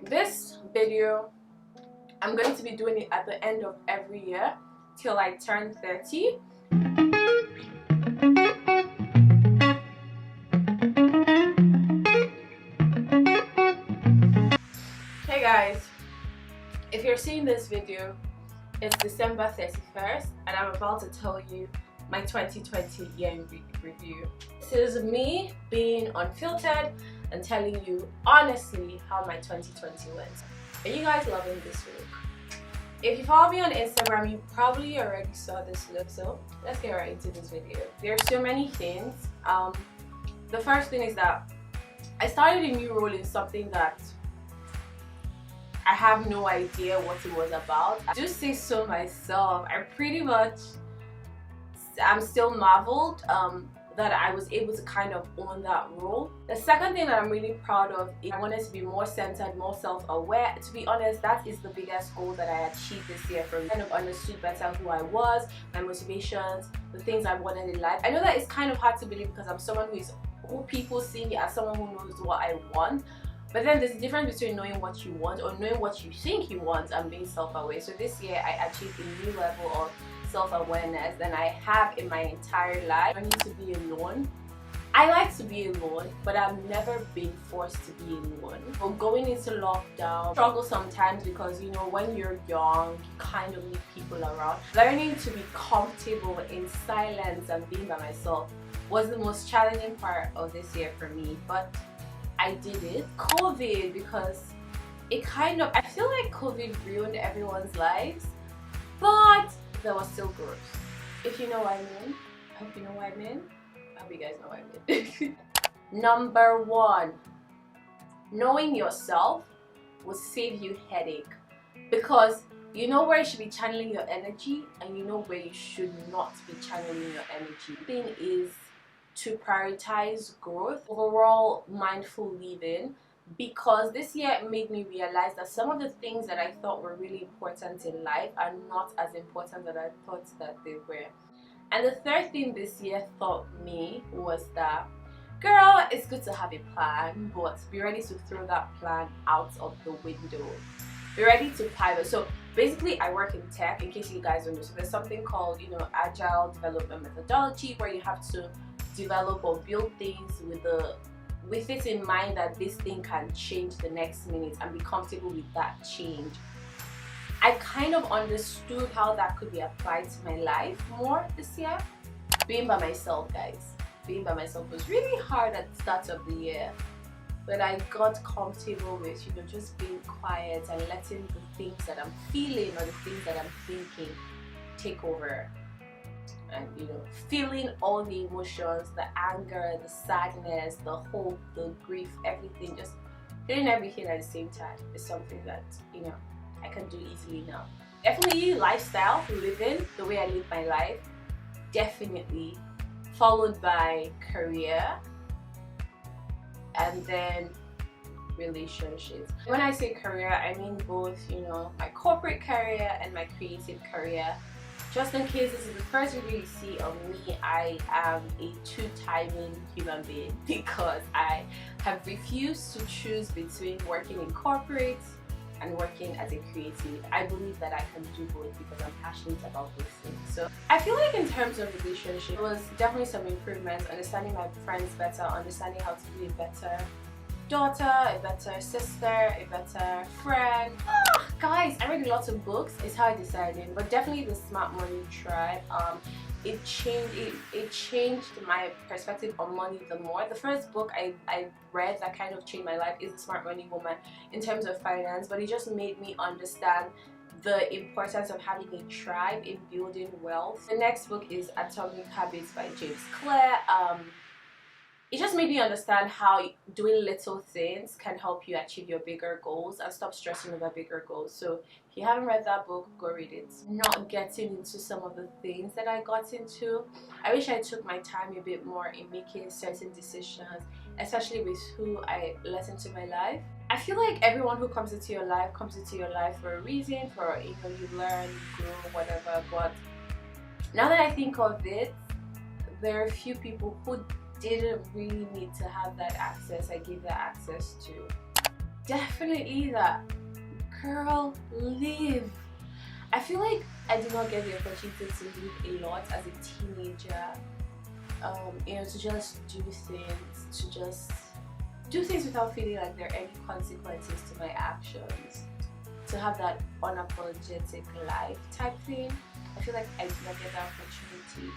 This video, I'm going to be doing it at the end of every year till I turn 30. Hey guys, if you're seeing this video, it's December 31st and I'm about to tell you my 2020 year in review. This is me being unfiltered and telling you honestly how my 2020 went. Are you guys loving this look? If you follow me on Instagram, you probably already saw this look, so let's get right into this video. There are so many things. The first thing is that I started a new role in something that I have no idea what it was about. I do say so myself. I'm still marveled that I was able to kind of own that role. The second thing that I'm really proud of is I wanted to be more centered, more self-aware. To be honest, that is the biggest goal that I achieved this year. From kind of understood better who I was, my motivations, the things I wanted in life. I know that it's kind of hard to believe because I'm someone who people see me as someone who knows what I want. But then there's a difference between knowing what you want or knowing what you think you want and being self-aware. So this year I achieved a new level of self-awareness than I have in my entire life. I need to be alone. I like to be alone, but I've never been forced to be alone. But going into lockdown, struggle sometimes because you know when you're young, you kind of need people around. Learning to be comfortable in silence and being by myself was the most challenging part of this year for me, but I did it. COVID, because I feel like COVID ruined everyone's lives, but there was still growth. If you know what I mean. I hope you know what I mean. I hope you guys know what I mean. Number one, knowing yourself will save you headache because you know where you should be channeling your energy and you know where you should not be channeling your energy. The thing is to prioritize growth, overall mindful living, because this year made me realize that some of the things that I thought were really important in life are not as important that I thought that they were. And the third thing this year taught me was that, girl, it's good to have a plan, but be ready to throw that plan out of the window. Be ready to pivot. So basically I work in tech, in case you guys don't know. So there's something called, agile development methodology, where you have to develop or build things with it in mind that this thing can change the next minute and be comfortable with that change. I kind of understood how that could be applied to my life more this year. Being by myself, guys. Being by myself was really hard at the start of the year, but I got comfortable with just being quiet and letting the things that I'm feeling or the things that I'm thinking take over. And feeling all the emotions, the anger, the sadness, the hope, the grief, everything, just feeling everything at the same time is something that I can do easily now. Definitely lifestyle, living the way I live my life, definitely, followed by career and then relationships. When I say career, I mean both my corporate career and my creative career. Just in case this is the first video you see of me, I am a two-timing human being because I have refused to choose between working in corporate and working as a creative. I believe that I can do both because I'm passionate about those things. So I feel like in terms of relationship, it was definitely some improvements, understanding my friends better, understanding how to be a better daughter, a better sister, a better friend. Guys, I read lots of books. It's how I decided, but definitely the Smart Money Tribe. It changed my perspective on money the more. The first book I read that kind of changed my life is The Smart Money Woman in terms of finance, but it just made me understand the importance of having a tribe in building wealth. The next book is Atomic Habits by James Clear. It just made me understand how doing little things can help you achieve your bigger goals and stop stressing over bigger goals. So if you haven't read that book, go read it. Not getting into some of the things that I got into. I wish I took my time a bit more in making certain decisions, especially with who I let into my life. I feel like everyone who comes into your life for a reason, for you learn, you grow, whatever. But now that I think of it, there are a few people who didn't really need to have that access. I gave that access to. definitely that, girl, live. I feel like I did not get the opportunity to live a lot as a teenager. You know, to just do things without feeling like there are any consequences to my actions, to have that unapologetic life type thing. I feel like I did not get that opportunity.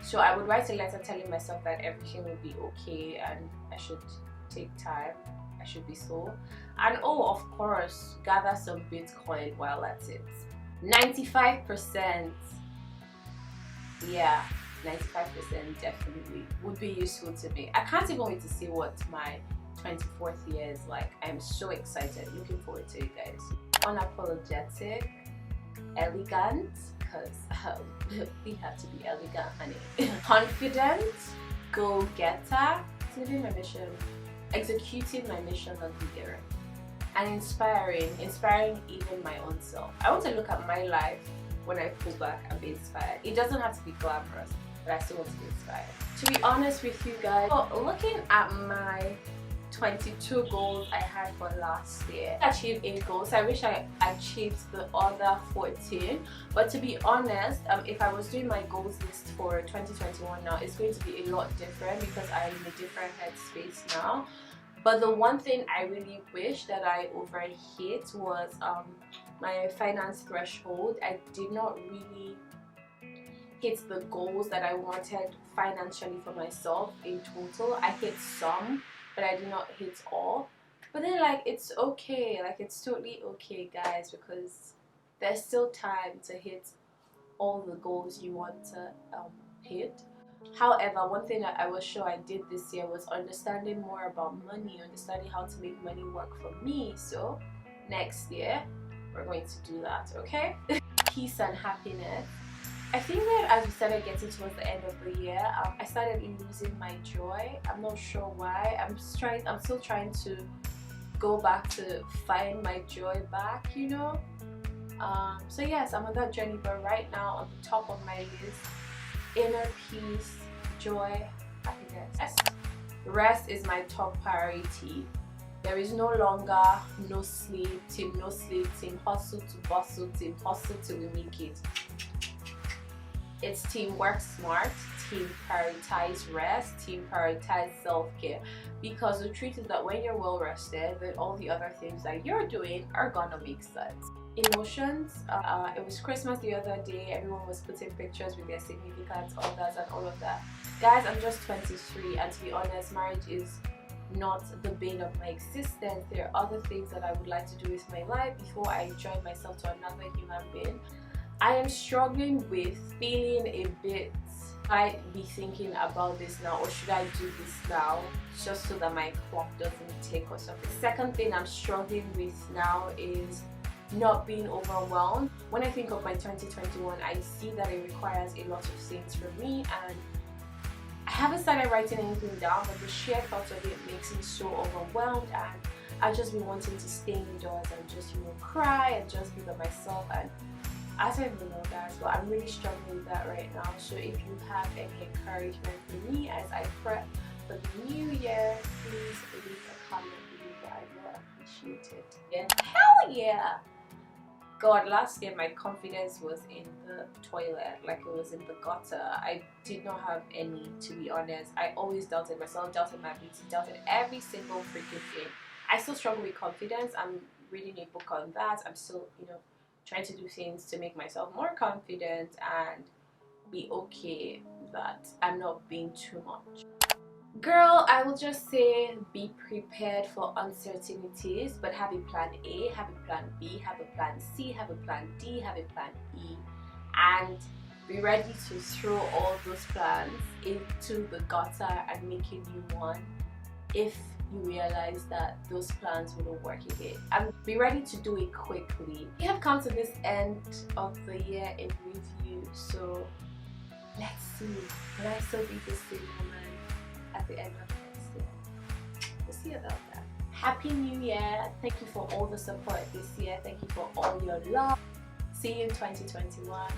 So I would write a letter telling myself that everything will be okay and I should take time, I should be slow. And oh, of course, gather some Bitcoin while at it. 95%, yeah, 95% definitely would be useful to me. I can't even wait to see what my 24th year is like. I'm so excited, looking forward to it, guys. Unapologetic, elegant, because we have to be elegant, honey. Confident, go-getter, living my mission, executing my mission of leader, and inspiring even my own self. I want to look at my life when I pull back and be inspired. It doesn't have to be glamorous, but I still want to be inspired. To be honest with you guys, so looking at my 22 goals I had for last year, I achieved 8 goals. I wish I achieved the other 14, but to be honest, if I was doing my goals list for 2021 now, it's going to be a lot different because I'm in a different headspace now. But the one thing I really wish that I overhit was my finance threshold. I did not really hit the goals that I wanted financially for myself in total. I hit some, but I did not hit all. But then, like, it's okay, like, it's totally okay, guys, because there's still time to hit all the goals you want to hit. However, one thing that I was sure I did this year was understanding more about money, understanding how to make money work for me. So next year we're going to do that, okay? Peace and happiness. I think that as we started getting towards the end of the year, I started losing my joy. I'm not sure why. I'm still trying to go back to find my joy back, you know. So yes, I'm on that journey, but right now on the top of my list, inner peace, joy, happiness. Rest is my top priority. There is no longer no sleep team, hustle to bustle team, hustle till we make it. It's team work smart, team prioritize rest, team prioritize self-care. Because the truth is that when you're well rested, then all the other things that you're doing are gonna make sense. Emotions, it was Christmas the other day. Everyone was putting pictures with their significant others and all of that. Guys, I'm just 23, and to be honest, marriage is not the bane of my existence. There are other things that I would like to do with my life before I join myself to another human being. I am struggling with feeling a bit, should I be thinking about this now, or should I do this now just so that my clock doesn't tick or something. The second thing I'm struggling with now is not being overwhelmed. When I think of my 2021, I see that it requires a lot of things from me, and I haven't started writing anything down, but the sheer thought of it makes me so overwhelmed, and I've just been wanting to stay indoors and just, you know, cry and just be by myself. And I don't even know, guys, but I'm really struggling with that right now. So if you have any encouragement for me as I prep for the new year, please leave a comment below. I will appreciate it. Yeah. Hell yeah! God, last year my confidence was in the toilet, like it was in the gutter. I did not have any, to be honest. I always doubted myself, doubted my ability, doubted every single freaking thing. I still struggle with confidence. I'm reading a book on that. I'm still, you know, trying to do things to make myself more confident and be okay that I'm not being too much. Girl, I will just say be prepared for uncertainties, but have a plan A, have a plan B, have a plan C, have a plan D, have a plan E, and be ready to throw all those plans into the gutter and make a new one if you realize that those plans wouldn't work again. And be ready to do it quickly. We have come to this end of the year in review, so let's see. Will I still be the same woman at the end of next year? We'll see about that. Happy New Year. Thank you for all the support this year. Thank you for all your love. See you in 2021.